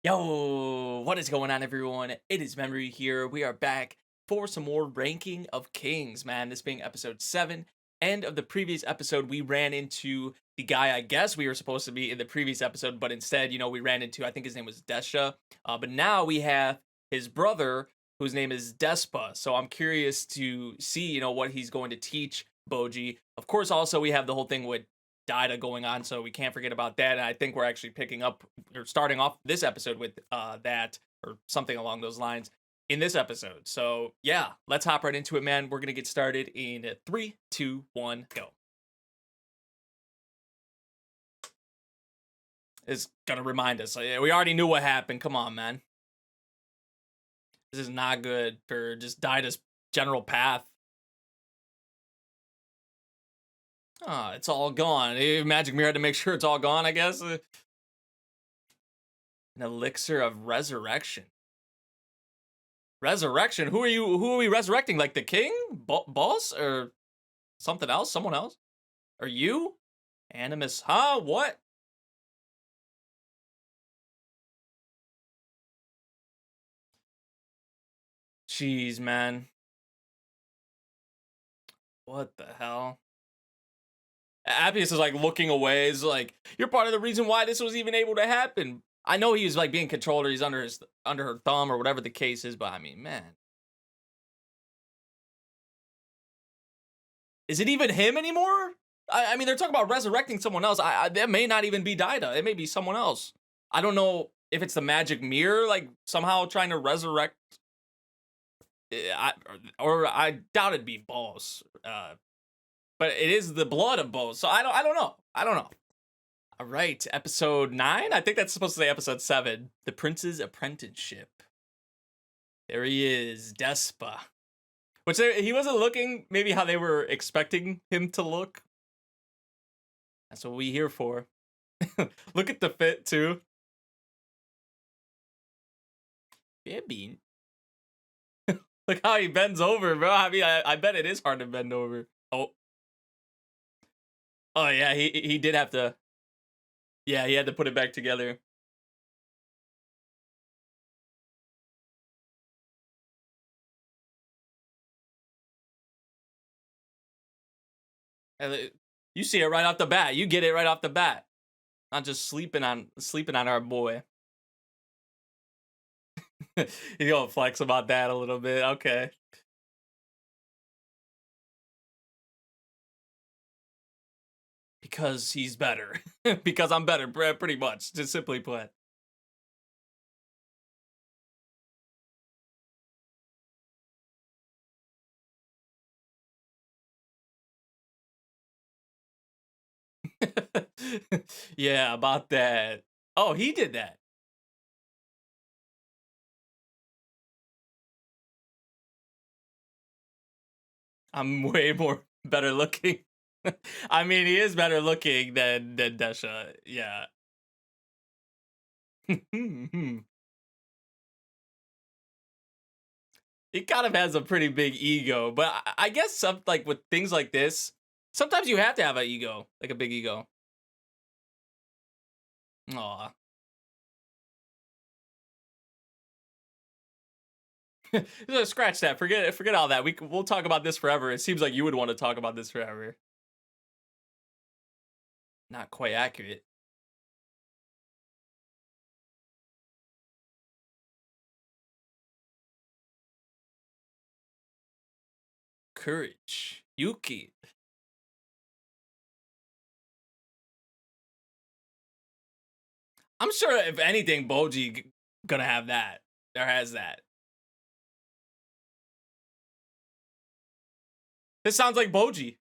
Yo, what is going on, everyone? It is Memory here. We are back for some more Ranking of Kings, man. This being episode 7. End of the previous episode, we ran into the guy I guess we were supposed to be in the previous episode, but instead, we ran into, I think his name was Desha. But now we have his brother, whose name is Despa. So I'm curious to see, what he's going to teach Bojji. Of course, also, we have the whole thing with Daida going on, so we can't forget about that. And I think we're actually picking up or starting off this episode with that or something along those lines in this episode. So yeah, let's hop right into it, man. We're gonna get started in 3, 2, 1, go. It's gonna remind us. We already knew what happened. Come on, man. This is not good for just Daida's general path. Ah, it's all gone. Magic Mirror had to make sure it's all gone, I guess. An elixir of resurrection. Resurrection? Who are you? Who are we resurrecting? Like the king? Boss? Or something else? Someone else? Are you? Animus? Huh? What? Jeez, man. What the hell? Appius is like looking away. Is like, you're part of the reason why this was even able to happen. I know he's like being controlled or he's under her thumb or whatever the case is, but I mean, man. Is it even him anymore? I mean, they're talking about resurrecting someone else. That may not even be Daida. It may be someone else. I don't know if it's the magic mirror, like somehow trying to resurrect. I doubt it'd be Boss. But it is the blood of Boss. So I don't know. I don't know. All right, episode 9. I think that's supposed to say episode 7. The Prince's Apprenticeship. There he is, Despa. Which he wasn't looking maybe how they were expecting him to look. That's what we here for. Look at the fit too. Yeah, bean. Look how he bends over, bro. I mean, I bet it is hard to bend over. Oh. Oh yeah, he did have to. Yeah, he had to put it back together. You see it right off the bat. You get it right off the bat. Not just sleeping on our boy. You gonna flex about that a little bit, okay? Because he's better. Because I'm better, pretty much. Just simply put. Yeah, about that. Oh, he did that. I'm way more better looking. I mean, he is better looking than Desha. Yeah. He kind of has a pretty big ego, but I guess some like with things like this, sometimes you have to have an ego, like a big ego. Aw. Scratch that. Forget all that. We'll talk about this forever. It seems like you would want to talk about this forever. Not quite accurate. Courage. Yuki. I'm sure if anything, Bojji gonna have that. There has that. This sounds like Bojji.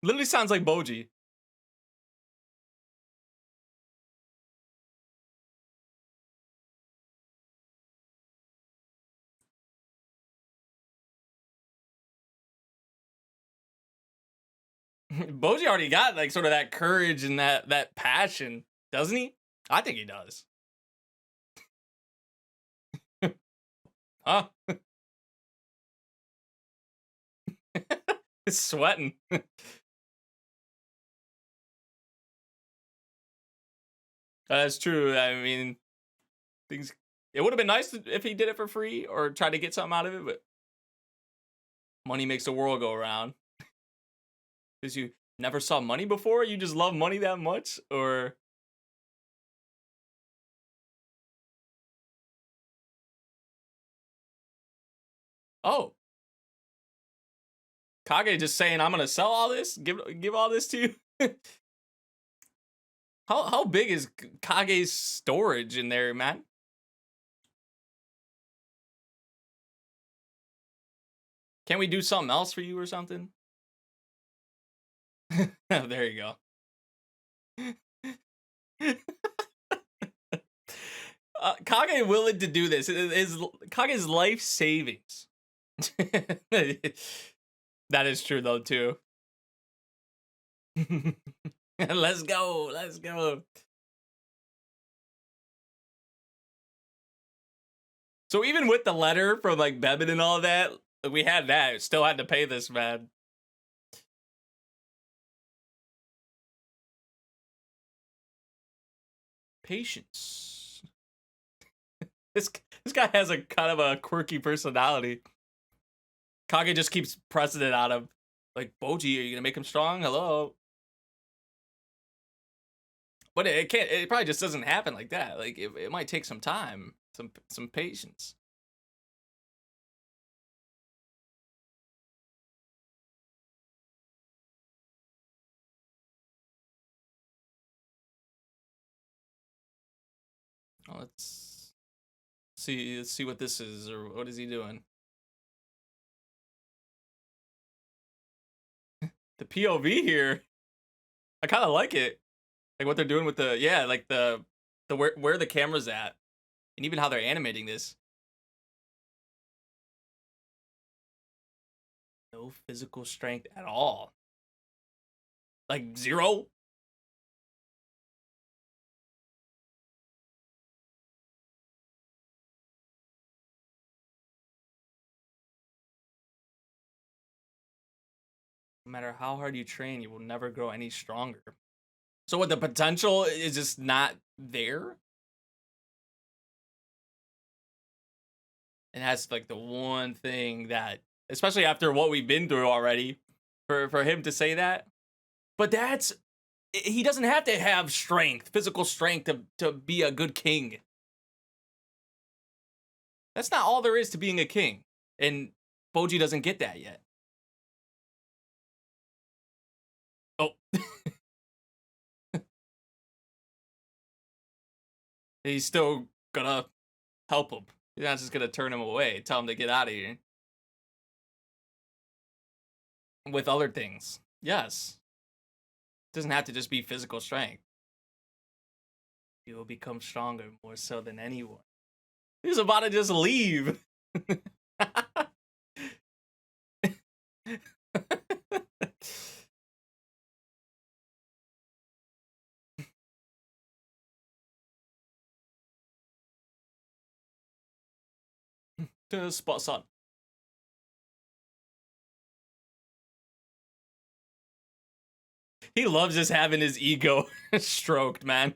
Literally sounds like Bojji. Bojji already got like sort of that courage and that passion, doesn't he? I think he does. Huh? He's sweating. That's true. I mean, things. It would have been nice if he did it for free or tried to get something out of it, but money makes the world go around. Because you never saw money before? You just love money that much? Or... Oh. Kage just saying, I'm gonna sell all this? Give all this to you? How big is Kage's storage in there, man? Can we do something else for you or something? There you go. Kage willing to do this. Is Kage's life savings. That is true though too. Let's go. Let's go. So even with the letter from like Bebin and all that, we had that. Still had to pay this man. Patience. This guy has a kind of a quirky personality. Kage just keeps pressing it on him. Like, Bojji, are you gonna make him strong? Hello. But it can't. It probably just doesn't happen like that. Like it might take some time, some patience. Oh, let's see. Let's see what this is, or what is he doing? The POV here, I kind of like it. Like what they're doing with the like the where the camera's at, and even how they're animating this. No physical strength at all. Like 0. No matter how hard you train, you will never grow any stronger. So what, the potential is just not there? And that's like the one thing that, especially after what we've been through already, for him to say that. But he doesn't have to have strength, physical strength to be a good king. That's not all there is to being a king. And Bojji doesn't get that yet. Oh. He's still gonna help him. He's not just gonna turn him away, tell him to get out of here. With other things. Yes. It doesn't have to just be physical strength. You will become stronger more so than anyone. He's about to just leave. Spot on. He loves just having his ego stroked, man.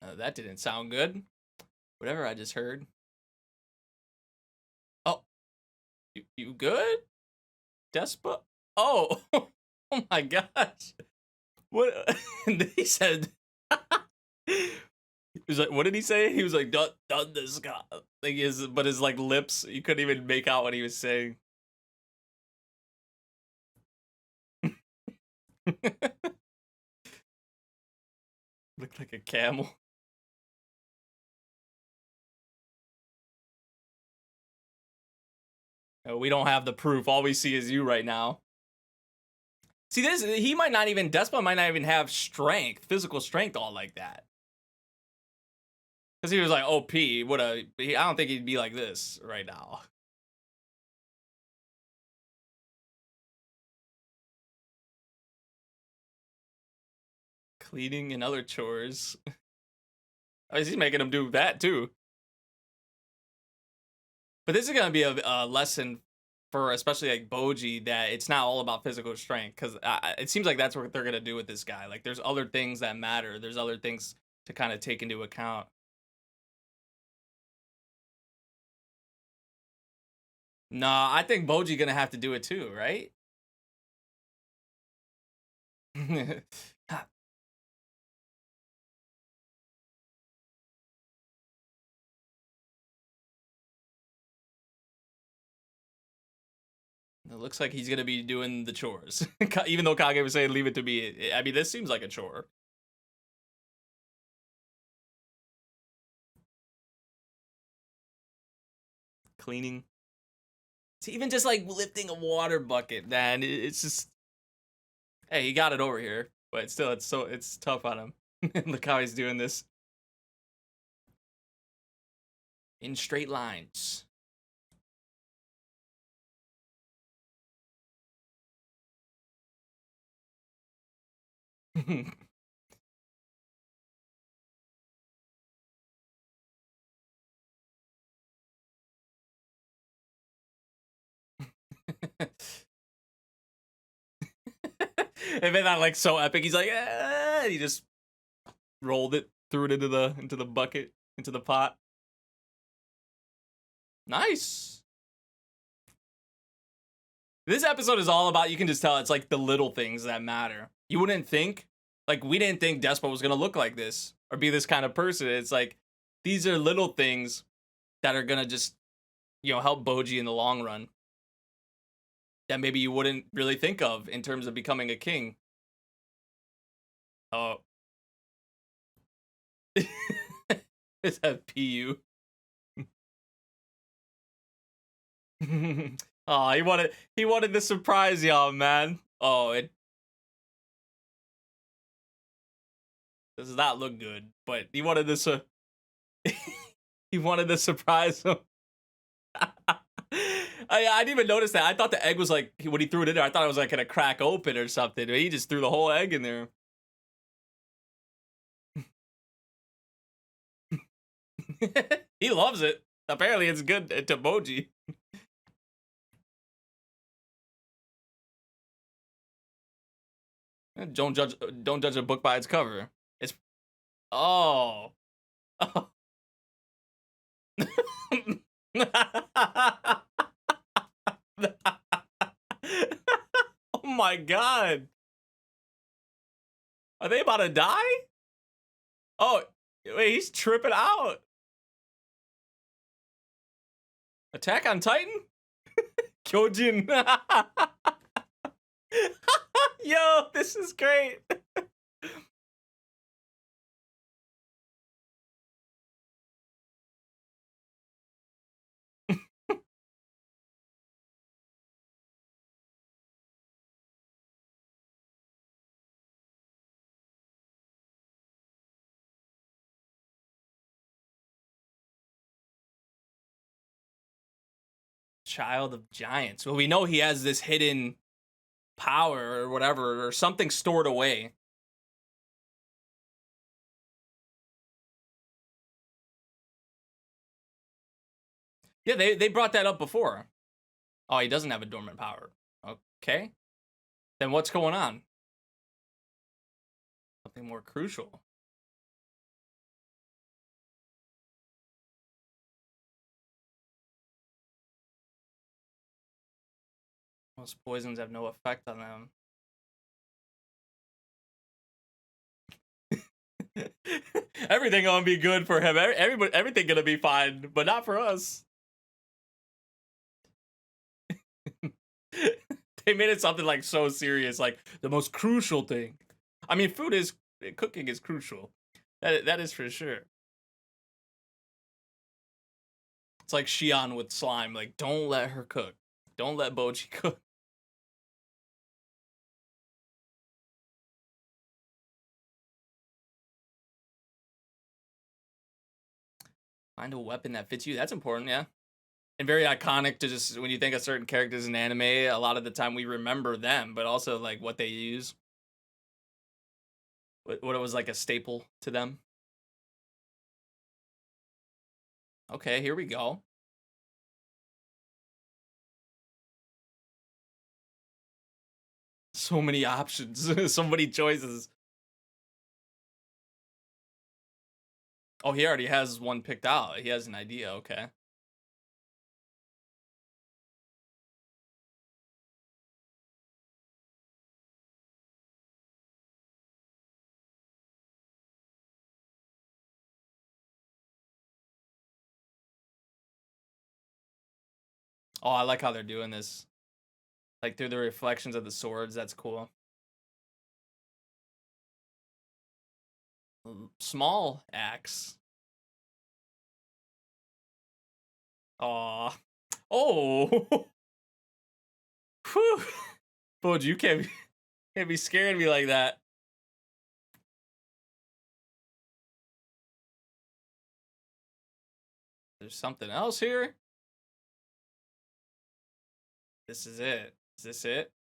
That didn't sound good. Whatever I just heard. Oh, you good? Despa? Oh, oh my gosh. What? He said. He was like, what did he say? He was like, done this guy. Like but his like lips, you couldn't even make out what he was saying. Looked like a camel. No, we don't have the proof. All we see is you right now. See, this, he might not even, Despa might not even have strength, physical strength all like that. Because he was like, OP, I don't think he'd be like this right now. Cleaning and other chores. Oh, he's making him do that too. But this is gonna be a lesson for especially like Bojji, that it's not all about physical strength, because it seems like that's what they're gonna do with this guy. Like, there's other things that matter. There's other things to kind of take into account. Nah, I think Bojji gonna have to do it too, right? It looks like he's gonna be doing the chores, even though Kage was saying leave it to me. I mean, this seems like a chore. Cleaning. It's even just like lifting a water bucket, man. It's just, hey, he got it over here, but still, it's tough on him. Look how he's doing this in straight lines. It made that like so epic. He's like, ah! He just rolled it, threw it into the bucket, into the pot. Nice. This episode is all about, you can just tell it's like the little things that matter. You wouldn't think, like, we didn't think Despo was gonna look like this or be this kind of person. It's like, these are little things that are gonna just, help Bojji in the long run, that maybe you wouldn't really think of in terms of becoming a king. Oh. It's a PU. Oh, he wanted to surprise y'all, man. Oh, it does not look good, but he wanted this he wanted to surprise him. I didn't even notice that. I thought the egg was like, when he threw it in there, I thought it was like gonna crack open or something. But he just threw the whole egg in there. He loves it. Apparently, it's good to Bojji. Don't judge a book by its cover. It's oh. Oh. Oh my god. Are they about to die? Oh, wait, he's tripping out. Attack on Titan? Kyojin. Yo, this is great. Child of Giants. Well, we know he has this hidden power or whatever, or something stored away. Yeah, they brought that up before. Oh, he doesn't have a dormant power. Okay. Then what's going on? Something more crucial. Most poisons have no effect on them. Everything gonna be good for him. Everything gonna be fine, but not for us. They made it something like so serious, like the most crucial thing. I mean, cooking is crucial. That is for sure. It's like Xi'an with slime. Like, don't let her cook. Don't let Bojji cook. Find a weapon that fits you. That's important, yeah. And very iconic to just, when you think of certain characters in anime, a lot of the time we remember them, but also like what they use. What it was like a staple to them. Okay, here we go. So many options. So many choices. Oh, he already has one picked out. He has an idea. Okay. Oh, I like how they're doing this. Like through the reflections of the swords. That's cool. Small axe. Aw. Oh. Whew. Boj, you can't be scaring me like that. There's something else here. This is it. Is this it?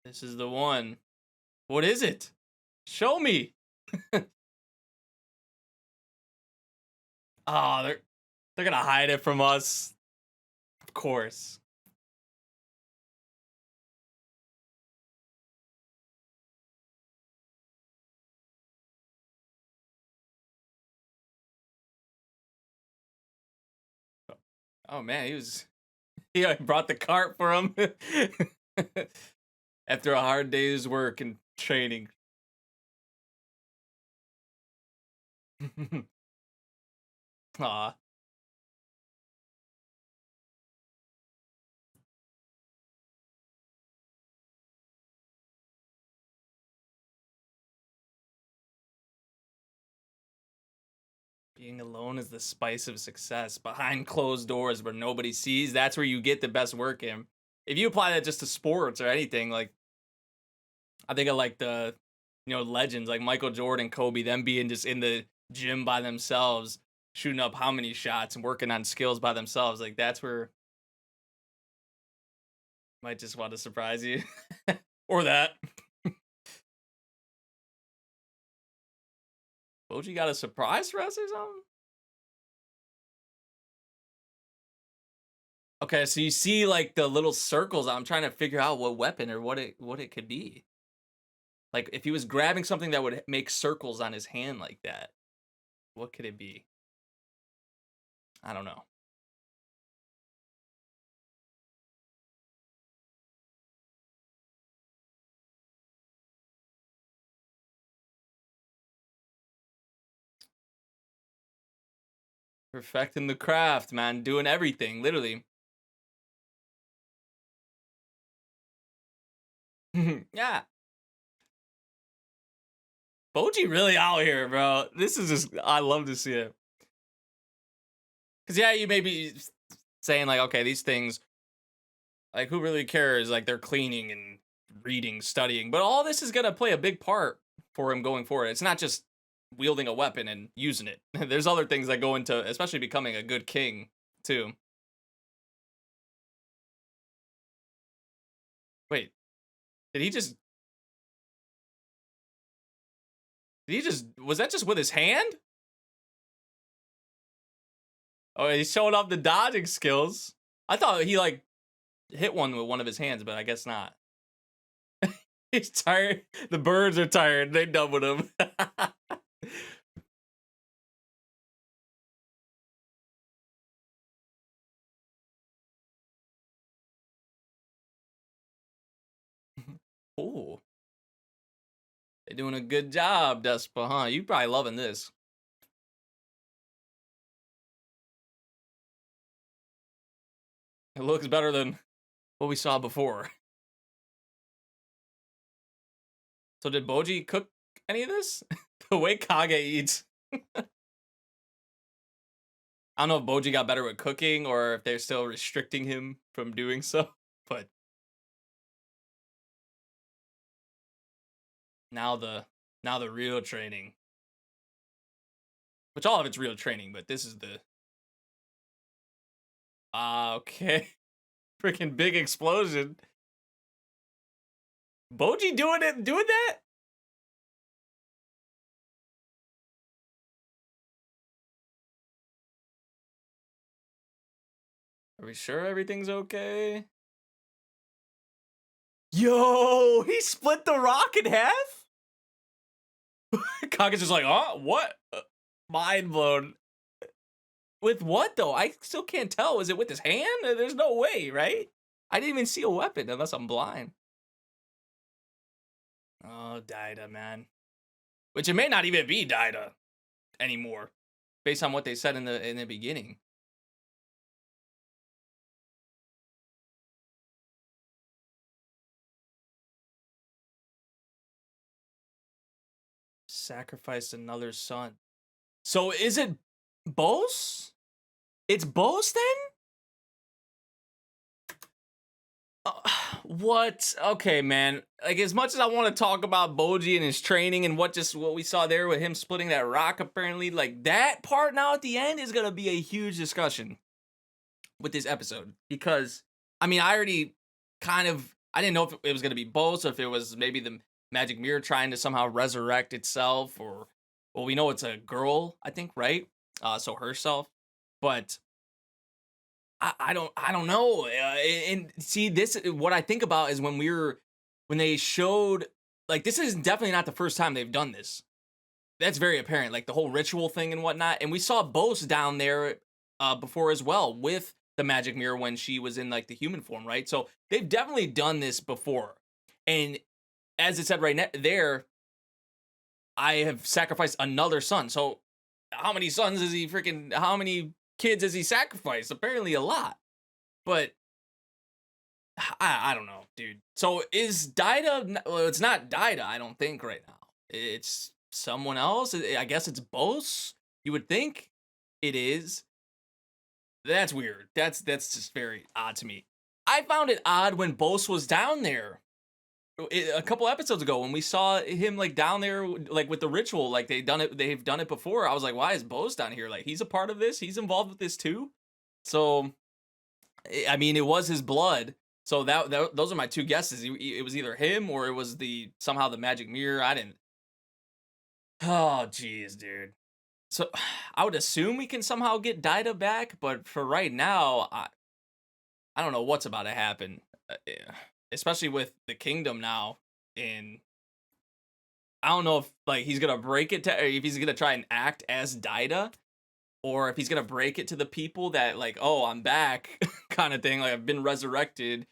This is the one. What is it? Show me. Oh, they're gonna hide it from us. Of course. Oh man, he brought the cart for him after a hard day's work and training. Aw. Being alone is the spice of success. Behind closed doors where nobody sees, that's where you get the best work in. If you apply that just to sports or anything, like I think of like the legends like Michael Jordan, Kobe, them being just in the gym by themselves, shooting up how many shots and working on skills by themselves. Like that's where might just want to surprise you. Or that. Bojji got a surprise for us or something? Okay, so you see like the little circles. I'm trying to figure out what weapon or what it could be. Like if he was grabbing something that would make circles on his hand like that, what could it be? I don't know. Perfecting the craft, man. Doing everything, literally. Yeah. Bojji really out here, bro. This is just, I love to see it. Because, yeah, you may be saying, like, okay, these things, like, who really cares? Like, they're cleaning and reading, studying. But all this is going to play a big part for him going forward. It's not just wielding a weapon and using it. There's other things that go into, especially becoming a good king, too. Wait, did he just, was that just with his hand? Oh, he's showing off the dodging skills. I thought he, like, hit one with one of his hands, but I guess not. He's tired. The birds are tired. They done with him. Oh, they're doing a good job, Despa, huh? You probably loving this. It looks better than what we saw before. So did Bojji cook any of this? The way Kage eats. I don't know if Bojji got better with cooking or if they're still restricting him from doing so, but now the real training. Which all of it's real training, but this is the okay. Freaking big explosion. Bojji doing that? Are we sure everything's okay? Yo, he split the rock in half? Cocos is like, oh, what? Mind blown. With what, though? I still can't tell. Is it with his hand? There's no way, right? I didn't even see a weapon unless I'm blind. Oh, Daida, man. Which it may not even be Daida anymore, based on what they said in the beginning. Sacrificed another son. So is it Bojji'S? It's Bojji'S then? What? Okay, man. Like, as much as I want to talk about Bojji and his training and what we saw there with him splitting that rock, apparently, like, that part now at the end is gonna be a huge discussion with this episode, because I mean, I already I didn't know if it was gonna be Bojji'S or if it was maybe the magic mirror trying to somehow resurrect itself, or well, we know it's a girl, I think, right? So herself, but I don't know. And see, this what I think about is when they showed, like, this is definitely not the first time they've done this. That's very apparent, like the whole ritual thing and whatnot. And we saw Bose down there before as well with the magic mirror when she was in like the human form, right? So they've definitely done this before. And as it said there, I have sacrificed another son. So how many sons is he freaking? How many kids has he sacrificed? Apparently a lot. But I don't know, dude. So is Daida? Well, it's not Daida, I don't think right now. It's someone else. I guess it's Bose. You would think it is. That's weird. That's just very odd to me. I found it odd when Bose was down there a couple episodes ago when we saw him like down there like with the ritual, like they've done it before. I was like, why is Bose down here? Like, he's a part of this, he's involved with this too. So I mean, it was his blood. So those are my two guesses. It was either him or it was somehow the magic mirror. I didn't. Oh jeez, dude. So I would assume we can somehow get Daida back, but for right now, I don't know what's about to happen. Yeah. Especially with the kingdom now, and I don't know if like he's gonna break it to, or if he's gonna try and act as Daida, or if he's gonna break it to the people that like, oh, I'm back, kind of thing. Like, I've been resurrected.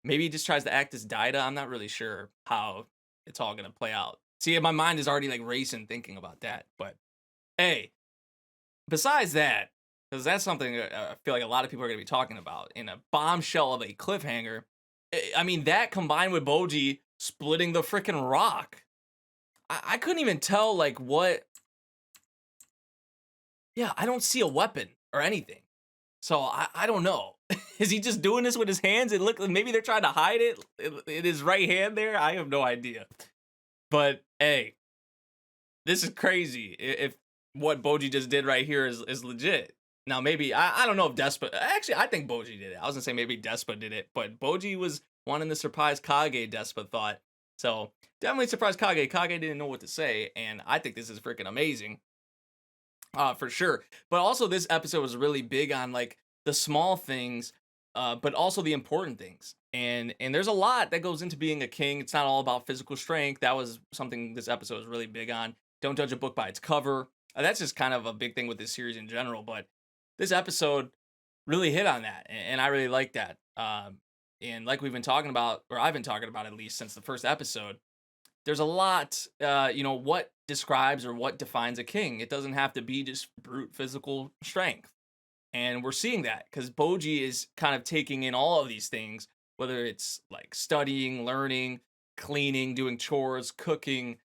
Maybe he just tries to act as Daida. I'm not really sure how it's all gonna play out. See, my mind is already like racing thinking about that. But hey, besides that, because that's something I feel like a lot of people are gonna be talking about in a bombshell of a cliffhanger. I mean, that combined with Bojji splitting the freaking rock, I couldn't even tell like what. Yeah, I don't see a weapon or anything, so I don't know. Is he just doing this with his hands? It look maybe they're trying to hide it in his right hand there. I have no idea. But hey, this is crazy. If what Bojji just did right here is legit. Now maybe I don't know if Despa. Actually, I think Bojji did it. I was gonna say maybe Despa did it, but Bojji was wanting to surprise Kage. Despa thought so. Definitely surprised Kage. Kage didn't know what to say, and I think this is freaking amazing. For sure. But also, this episode was really big on like the small things, but also the important things. And there's a lot that goes into being a king. It's not all about physical strength. That was something this episode was really big on. Don't judge a book by its cover. That's just kind of a big thing with this series in general. But this episode really hit on that, and I really like that. And like we've been talking about, or I've been talking about at least since the first episode, there's a lot, what describes or what defines a king. It doesn't have to be just brute physical strength. And we're seeing that because Bojji is kind of taking in all of these things, whether it's like studying, learning, cleaning, doing chores, cooking,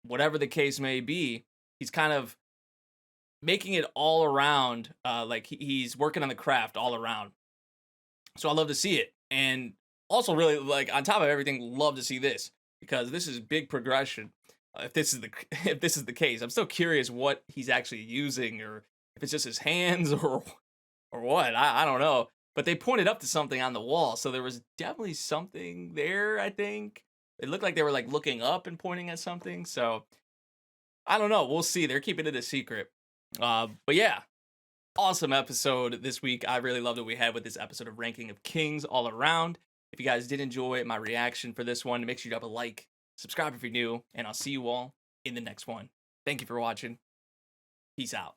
whatever the case may be. He's kind of making it all around, like he's working on the craft all around. So I love to see it. And also really, like, on top of everything, love to see this because this is big progression. If this is the case, I'm still curious what he's actually using, or if it's just his hands or what. I don't know. But they pointed up to something on the wall, so there was definitely something there. I think it looked like they were like looking up and pointing at something. So I don't know. We'll see. They're keeping it a secret. But yeah, awesome episode this week. I really loved what we had with this episode of Ranking of Kings all around. If you guys did enjoy my reaction for this one, make sure you drop a like, subscribe if you're new, and I'll see you all in the next one. Thank you for watching. Peace out.